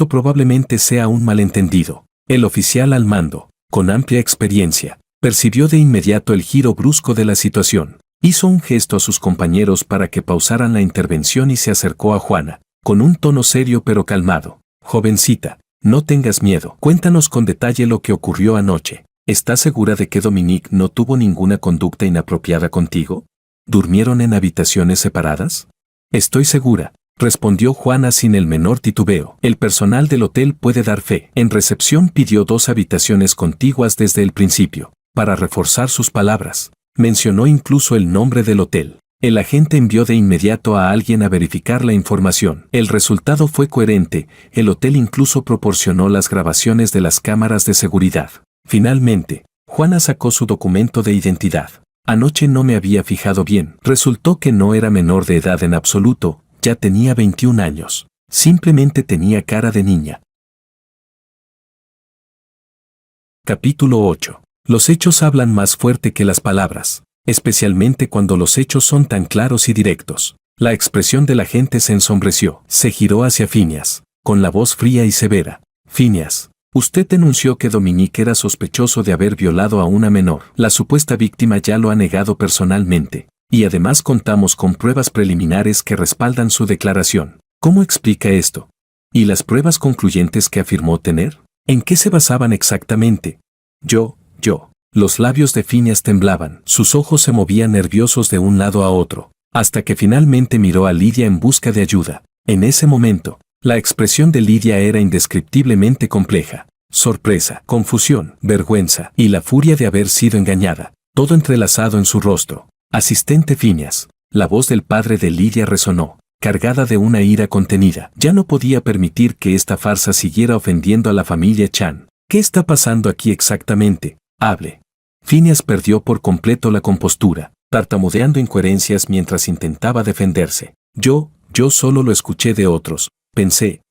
probablemente sea un malentendido. El oficial al mando, con amplia experiencia, percibió de inmediato el giro brusco de la situación. Hizo un gesto a sus compañeros para que pausaran la intervención y se acercó a Juana, con un tono serio pero calmado. Jovencita, no tengas miedo. Cuéntanos con detalle lo que ocurrió anoche. ¿Estás segura de que Dominique no tuvo ninguna conducta inapropiada contigo? ¿Durmieron en habitaciones separadas? Estoy segura, respondió Juana sin el menor titubeo. El personal del hotel puede dar fe. En recepción pidió 2 habitaciones contiguas desde el principio. Para reforzar sus palabras, mencionó incluso el nombre del hotel. El agente envió de inmediato a alguien a verificar la información. El resultado fue coherente. El hotel incluso proporcionó las grabaciones de las cámaras de seguridad. Finalmente, Juana sacó su documento de identidad. Anoche no me había fijado bien. Resultó que no era menor de edad en absoluto. Ya tenía 21 años. Simplemente tenía cara de niña. Capítulo 8. Los hechos hablan más fuerte que las palabras, especialmente cuando los hechos son tan claros y directos. La expresión de la gente se ensombreció. Se giró hacia Phineas, con la voz fría y severa. Phineas, usted denunció que Dominique era sospechoso de haber violado a una menor. La supuesta víctima ya lo ha negado personalmente. Y además contamos con pruebas preliminares que respaldan su declaración. ¿Cómo explica esto? ¿Y las pruebas concluyentes que afirmó tener? ¿En qué se basaban exactamente? Yo. Los labios de Phineas temblaban, sus ojos se movían nerviosos de un lado a otro, hasta que finalmente miró a Lidia en busca de ayuda. En ese momento, la expresión de Lidia era indescriptiblemente compleja. Sorpresa, confusión, vergüenza y la furia de haber sido engañada, todo entrelazado en su rostro. Asistente Phineas, la voz del padre de Lidia resonó, cargada de una ira contenida. Ya no podía permitir que esta farsa siguiera ofendiendo a la familia Chan. ¿Qué está pasando aquí exactamente? Hable. Phineas perdió por completo la compostura, tartamudeando incoherencias mientras intentaba defenderse. Yo solo lo escuché de otros. Pensé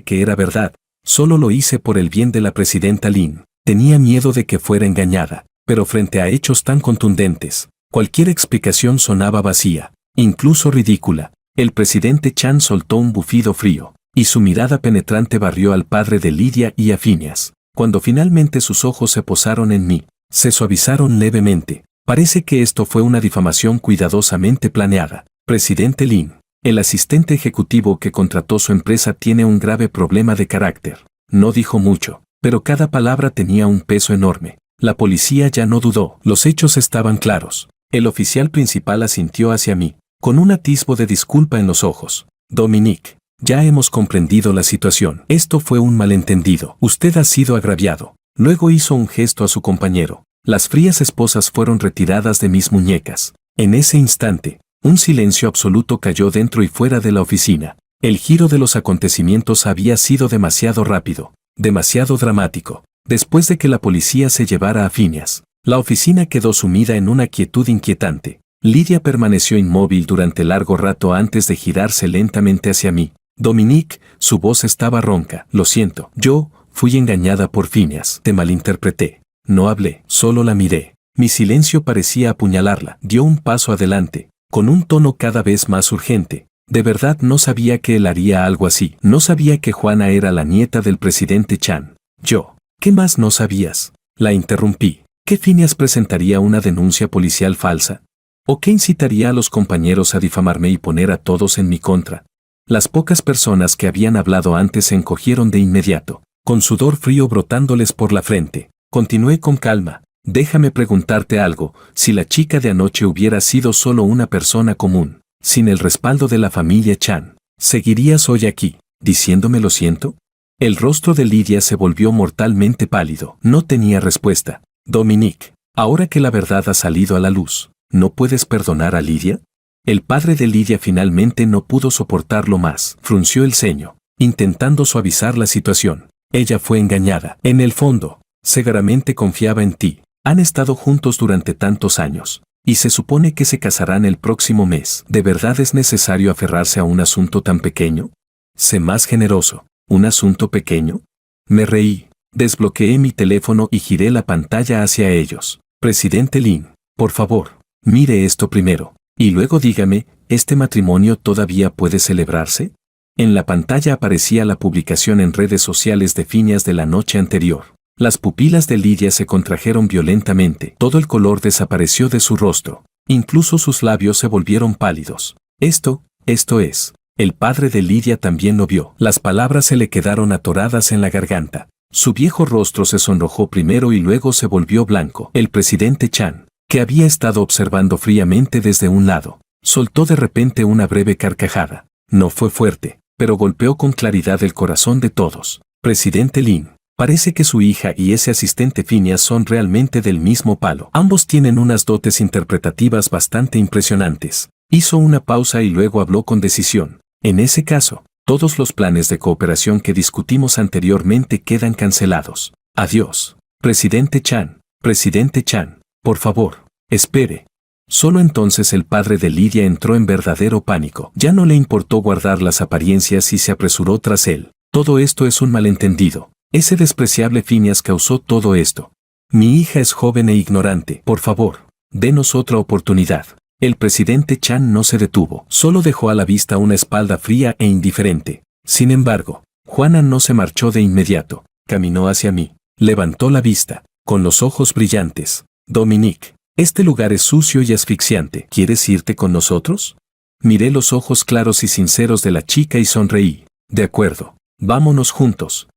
que era verdad. Solo lo hice por el bien de la presidenta Lynn. Tenía miedo de que fuera engañada, pero frente a hechos tan contundentes, cualquier explicación sonaba vacía, incluso ridícula. El presidente Chan soltó un bufido frío, y su mirada penetrante barrió al padre de Lydia y a Phineas. Cuando finalmente sus ojos se posaron en mí, se suavizaron levemente. Parece que esto fue una difamación cuidadosamente planeada. Presidente Lynn, el asistente ejecutivo que contrató su empresa tiene un grave problema de carácter. No dijo mucho, pero cada palabra tenía un peso enorme. La policía ya no dudó. Los hechos estaban claros. El oficial principal asintió hacia mí, con un atisbo de disculpa en los ojos. Dominic, ya hemos comprendido la situación. Esto fue un malentendido. Usted ha sido agraviado. Luego hizo un gesto a su compañero. Las frías esposas fueron retiradas de mis muñecas. En ese instante, un silencio absoluto cayó dentro y fuera de la oficina. El giro de los acontecimientos había sido demasiado rápido, demasiado dramático. Después de que la policía se llevara a Phineas, la oficina quedó sumida en una quietud inquietante. Lydia permaneció inmóvil durante largo rato antes de girarse lentamente hacia mí. Dominic, su voz estaba ronca. Lo siento, yo fui engañada por Phineas. Te malinterpreté. No hablé, solo la miré. Mi silencio parecía apuñalarla. Dio un paso adelante, con un tono cada vez más urgente. De verdad no sabía que él haría algo así. No sabía que Juana era la nieta del presidente Chan. ¿Qué más no sabías? La interrumpí. ¿Que Phineas presentaría una denuncia policial falsa? ¿O que incitaría a los compañeros a difamarme y poner a todos en mi contra? Las pocas personas que habían hablado antes se encogieron de inmediato, con sudor frío brotándoles por la frente. Continué con calma. Déjame preguntarte algo. Si la chica de anoche hubiera sido solo una persona común, sin el respaldo de la familia Chan, ¿seguirías hoy aquí, diciéndome lo siento? El rostro de Lydia se volvió mortalmente pálido. No tenía respuesta. Dominic, ahora que la verdad ha salido a la luz, ¿no puedes perdonar a Lydia? El padre de Lydia finalmente no pudo soportarlo más. Frunció el ceño, intentando suavizar la situación. Ella fue engañada. En el fondo, seguramente confiaba en ti. Han estado juntos durante tantos años, y se supone que se casarán el próximo mes. ¿De verdad es necesario aferrarse a un asunto tan pequeño? Sé más generoso. ¿Un asunto pequeño? Me reí, desbloqueé mi teléfono y giré la pantalla hacia ellos. Presidente Lynn, por favor, mire esto primero, y luego dígame, ¿este matrimonio todavía puede celebrarse? En la pantalla aparecía la publicación en redes sociales de Phineas de la noche anterior. Las pupilas de Lydia se contrajeron violentamente, todo el color desapareció de su rostro, incluso sus labios se volvieron pálidos. Esto es. El padre de Lydia también lo vio. Las palabras se le quedaron atoradas en la garganta. Su viejo rostro se sonrojó primero y luego se volvió blanco. El presidente Chan, que había estado observando fríamente desde un lado, soltó de repente una breve carcajada. No fue fuerte, pero golpeó con claridad el corazón de todos. Presidente Lynn, parece que su hija y ese asistente Phineas son realmente del mismo palo. Ambos tienen unas dotes interpretativas bastante impresionantes. Hizo una pausa y luego habló con decisión. En ese caso, todos los planes de cooperación que discutimos anteriormente quedan cancelados. Adiós. Presidente Chan, por favor, espere. Solo entonces el padre de Lydia entró en verdadero pánico. Ya no le importó guardar las apariencias y se apresuró tras él. Todo esto es un malentendido. Ese despreciable Phineas causó todo esto. Mi hija es joven e ignorante. Por favor, denos otra oportunidad. El presidente Chan no se detuvo, solo dejó a la vista una espalda fría e indiferente. Sin embargo, Juana no se marchó de inmediato, caminó hacia mí, levantó la vista, con los ojos brillantes. Dominic, este lugar es sucio y asfixiante. ¿Quieres irte con nosotros? Miré los ojos claros y sinceros de la chica y sonreí. De acuerdo, vámonos juntos.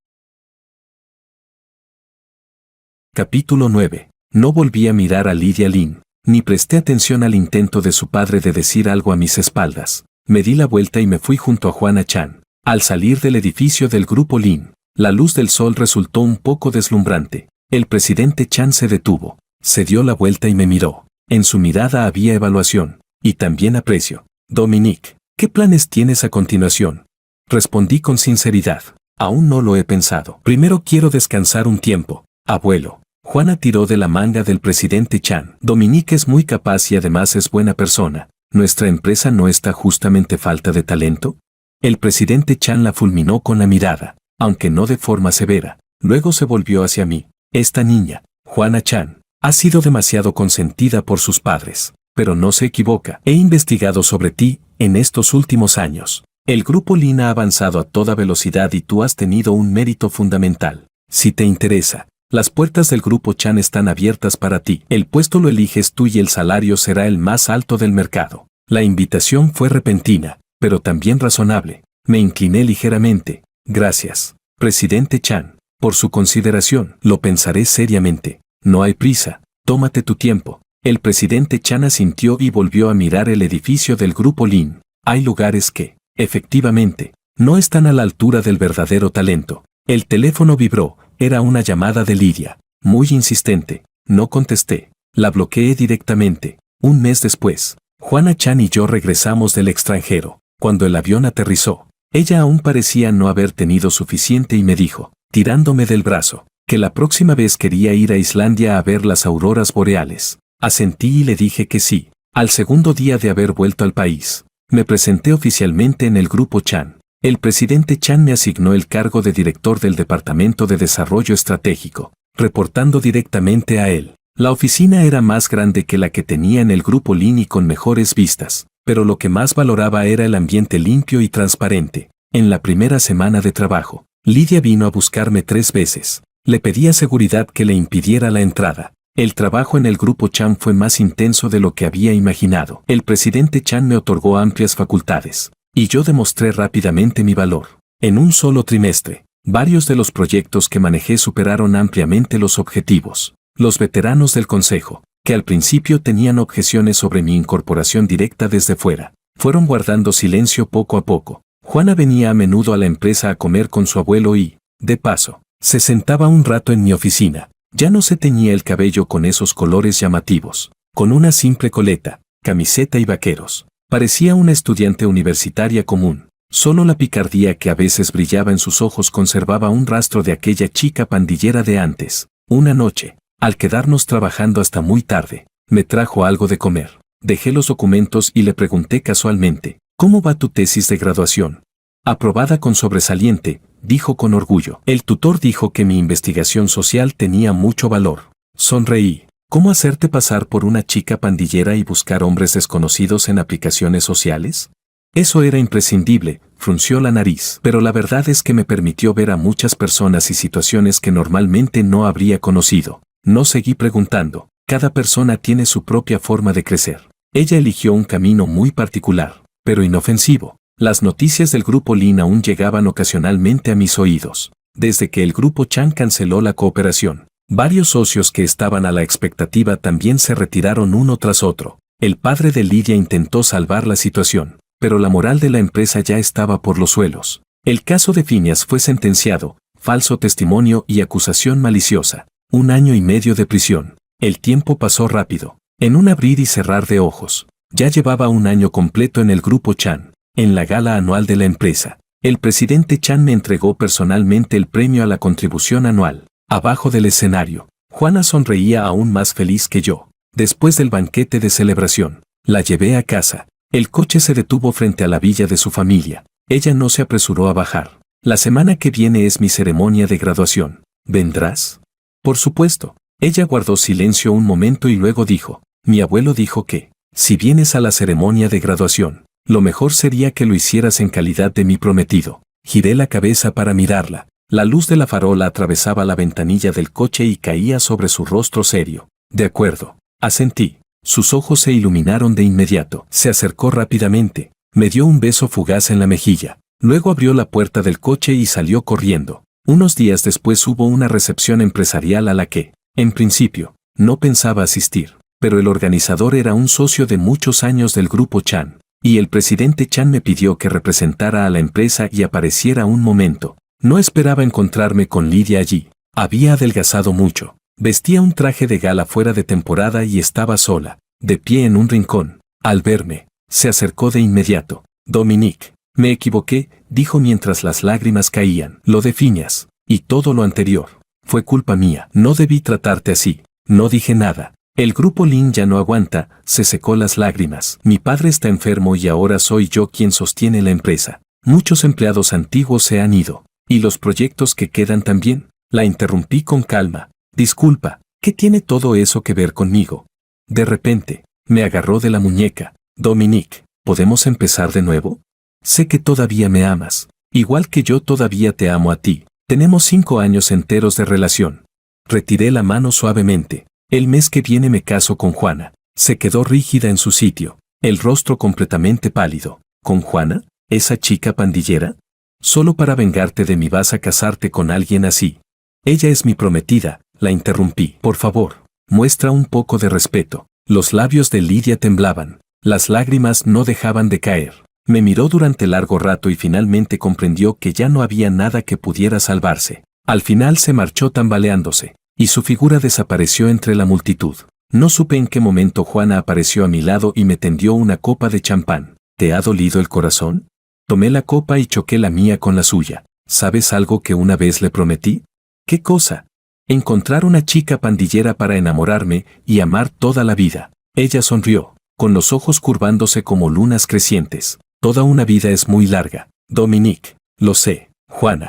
Capítulo 9. No volví a mirar a Lydia Lynn. Ni presté atención al intento de su padre de decir algo a mis espaldas. Me di la vuelta y me fui junto a Juana Chan. Al salir del edificio del grupo Lin, la luz del sol resultó un poco deslumbrante. El presidente Chan se detuvo, se dio la vuelta y me miró. En su mirada había evaluación, y también aprecio. Dominic, ¿qué planes tienes a continuación? Respondí con sinceridad. Aún no lo he pensado. Primero quiero descansar un tiempo, abuelo. Juana tiró de la manga del presidente Chan. Dominique es muy capaz y además es buena persona. ¿Nuestra empresa no está justamente falta de talento? El presidente Chan la fulminó con la mirada, aunque no de forma severa. Luego se volvió hacia mí. Esta niña, Juana Chan, ha sido demasiado consentida por sus padres. Pero no se equivoca. He investigado sobre ti en estos últimos años. El grupo Lin ha avanzado a toda velocidad y tú has tenido un mérito fundamental. Si te interesa, las puertas del grupo Chan están abiertas para ti. El puesto lo eliges tú y el salario será el más alto del mercado. La invitación fue repentina, pero también razonable. Me incliné ligeramente. Gracias, presidente Chan, por su consideración. Lo pensaré seriamente. No hay prisa. Tómate tu tiempo. El presidente Chan asintió y volvió a mirar el edificio del grupo Lin. Hay lugares que, efectivamente, no están a la altura del verdadero talento. El teléfono vibró. Era una llamada de Lidia. Muy insistente. No contesté. La bloqueé directamente. Un mes después, Juana Chan y yo regresamos del extranjero. Cuando el avión aterrizó, ella aún parecía no haber tenido suficiente y me dijo, tirándome del brazo, que la próxima vez quería ir a Islandia a ver las auroras boreales. Asentí y le dije que sí. Al segundo día de haber vuelto al país, me presenté oficialmente en el grupo Chan. El presidente Chan me asignó el cargo de director del Departamento de Desarrollo Estratégico, reportando directamente a él. La oficina era más grande que la que tenía en el grupo Lin y con mejores vistas, pero lo que más valoraba era el ambiente limpio y transparente. En la primera semana de trabajo, Lidia vino a buscarme 3 veces. Le pedí a seguridad que le impidiera la entrada. El trabajo en el grupo Chan fue más intenso de lo que había imaginado. El presidente Chan me otorgó amplias facultades, y yo demostré rápidamente mi valor. En un solo trimestre, varios de los proyectos que manejé superaron ampliamente los objetivos. Los veteranos del consejo, que al principio tenían objeciones sobre mi incorporación directa desde fuera, fueron guardando silencio poco a poco. Juana venía a menudo a la empresa a comer con su abuelo y, de paso, se sentaba un rato en mi oficina. Ya no se teñía el cabello con esos colores llamativos, con una simple coleta, camiseta y vaqueros. Parecía una estudiante universitaria común. Solo la picardía que a veces brillaba en sus ojos conservaba un rastro de aquella chica pandillera de antes. Una noche, al quedarnos trabajando hasta muy tarde, me trajo algo de comer. Dejé los documentos y le pregunté casualmente, ¿cómo va tu tesis de graduación? Aprobada con sobresaliente, dijo con orgullo. El tutor dijo que mi investigación social tenía mucho valor. Sonreí. ¿Cómo hacerte pasar por una chica pandillera y buscar hombres desconocidos en aplicaciones sociales? Eso era imprescindible, frunció la nariz, pero la verdad es que me permitió ver a muchas personas y situaciones que normalmente no habría conocido. No seguí preguntando. Cada persona tiene su propia forma de crecer. Ella eligió un camino muy particular, pero inofensivo. Las noticias del grupo Lin aún llegaban ocasionalmente a mis oídos. Desde que el grupo Chan canceló la cooperación, varios socios que estaban a la expectativa también se retiraron uno tras otro. El padre de Lidia intentó salvar la situación, pero la moral de la empresa ya estaba por los suelos. El caso de Phineas fue sentenciado, falso testimonio y acusación maliciosa. 1 año y medio de prisión. El tiempo pasó rápido. En un abrir y cerrar de ojos, ya llevaba 1 año completo en el grupo Chan. En la gala anual de la empresa, el presidente Chan me entregó personalmente el premio a la contribución anual. Abajo del escenario, Juana sonreía aún más feliz que yo. Después del banquete de celebración, la llevé a casa. El coche se detuvo frente a la villa de su familia. Ella no se apresuró a bajar. La semana que viene es mi ceremonia de graduación. ¿Vendrás? Por supuesto. Ella guardó silencio un momento y luego dijo, mi abuelo dijo que, si vienes a la ceremonia de graduación, lo mejor sería que lo hicieras en calidad de mi prometido. Giré la cabeza para mirarla. La luz de la farola atravesaba la ventanilla del coche y caía sobre su rostro serio. De acuerdo. Asentí. Sus ojos se iluminaron de inmediato. Se acercó rápidamente. Me dio un beso fugaz en la mejilla. Luego abrió la puerta del coche y salió corriendo. Unos días después hubo una recepción empresarial a la que, en principio, no pensaba asistir. Pero el organizador era un socio de muchos años del grupo Chan. Y el presidente Chan me pidió que representara a la empresa y apareciera un momento. No esperaba encontrarme con Lidia allí. Había adelgazado mucho. Vestía un traje de gala fuera de temporada y estaba sola, de pie en un rincón. Al verme, se acercó de inmediato. Dominique, me equivoqué, dijo mientras las lágrimas caían. Lo de Phineas, y todo lo anterior, Fue culpa mía. No debí tratarte así. No dije nada. El grupo Lin ya no aguanta, se secó las lágrimas. Mi padre está enfermo y ahora soy yo quien sostiene la empresa. Muchos empleados antiguos se han ido. ¿Y los proyectos que quedan también? La interrumpí con calma. Disculpa, ¿qué tiene todo eso que ver conmigo? De repente, me agarró de la muñeca. Dominique, ¿podemos empezar de nuevo? Sé que todavía me amas. Igual que yo todavía te amo a ti. Tenemos 5 años enteros de relación. Retiré la mano suavemente. El mes que viene me caso con Juana. Se quedó rígida en su sitio, el rostro completamente pálido. ¿Con Juana? ¿Esa chica pandillera? Solo para vengarte de mí vas a casarte con alguien así. Ella es mi prometida, la interrumpí. Por favor, muestra un poco de respeto. Los labios de Lidia temblaban. Las lágrimas no dejaban de caer. Me miró durante largo rato y finalmente comprendió que ya no había nada que pudiera salvarse. Al final se marchó tambaleándose, y su figura desapareció entre la multitud. No supe en qué momento Juana apareció a mi lado y me tendió una copa de champán. ¿Te ha dolido el corazón? Tomé la copa y choqué la mía con la suya. ¿Sabes algo que una vez le prometí? ¿Qué cosa? Encontrar una chica pandillera para enamorarme y amar toda la vida. Ella sonrió, con los ojos curvándose como lunas crecientes. Toda una vida es muy larga. Dominique, lo sé, Juana.